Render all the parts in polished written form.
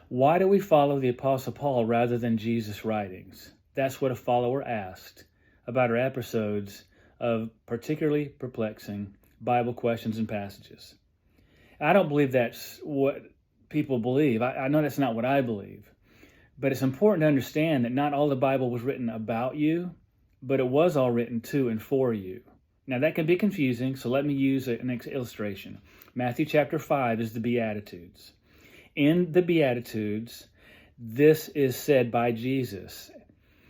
Why do we follow the Apostle Paul rather than Jesus' writings? That's what a follower asked about our episodes of particularly perplexing Bible questions and passages. I don't believe that's what people believe. I know that's not what I believe. But it's important to understand that not all the Bible was written about you, but it was all written to and for you. Now that can be confusing, so let me use an illustration. Matthew chapter 5 is the Beatitudes. In the Beatitudes, this is said by Jesus.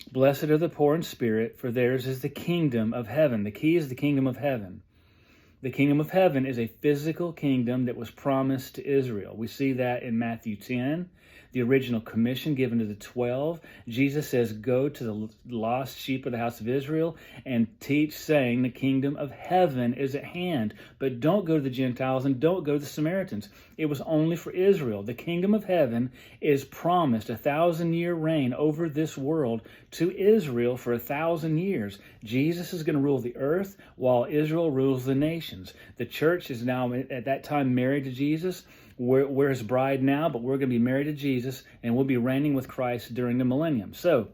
Blessed are the poor in spirit, for theirs is the kingdom of heaven. The key is the kingdom of heaven. The kingdom of heaven is a physical kingdom that was promised to Israel. We see that in Matthew 10, the original commission given to the 12. Jesus says, go to the lost sheep of the house of Israel and teach, saying, the kingdom of heaven is at hand. But don't go to the Gentiles and don't go to the Samaritans. It was only for Israel. The kingdom of heaven is promised, 1,000-year reign over this world to Israel for 1,000 years. Jesus is going to rule the earth while Israel rules the nations. The church is now at that time married to Jesus. We're his bride now, but we're going to be married to Jesus, and we'll be reigning with Christ during the millennium. So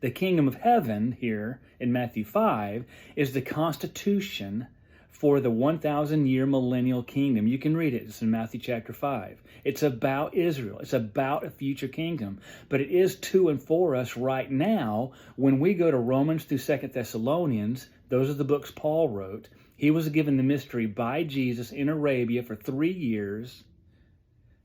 the kingdom of heaven here in Matthew 5 is the constitution for the 1,000-year millennial kingdom. You can read it. It's in Matthew chapter 5. It's about Israel. It's about a future kingdom. But it is to and for us right now. When we go to Romans through 2 Thessalonians, those are the books Paul wrote. He was given the mystery by Jesus in Arabia for 3 years.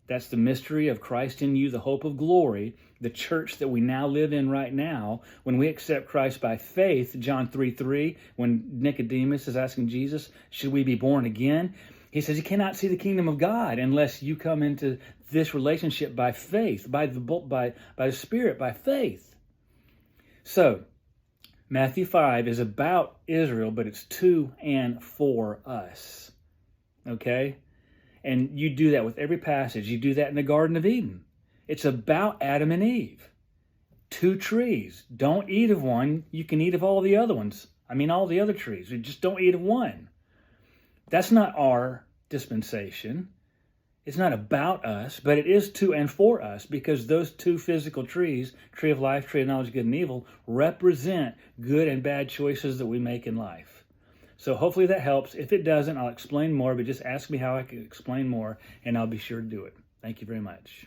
That's the mystery of Christ in you, the hope of glory, the church that we now live in right now. When we accept Christ by faith, John 3:3, when Nicodemus is asking Jesus, should we be born again? He says, you cannot see the kingdom of God unless you come into this relationship by faith, by the Spirit, by faith. So, Matthew 5 is about Israel, but it's to and for us. Okay? And you do that with every passage. You do that in the Garden of Eden. It's about Adam and Eve. 2 trees. Don't eat of one. You can eat of all the other ones. I mean, all the other trees. You just don't eat of one. That's not our dispensation. It's not about us, but it is to and for us, because those 2 physical trees, tree of life, tree of knowledge of good and evil, represent good and bad choices that we make in life. So hopefully that helps. If it doesn't, I'll explain more, but just ask me how I can explain more, and I'll be sure to do it. Thank you very much.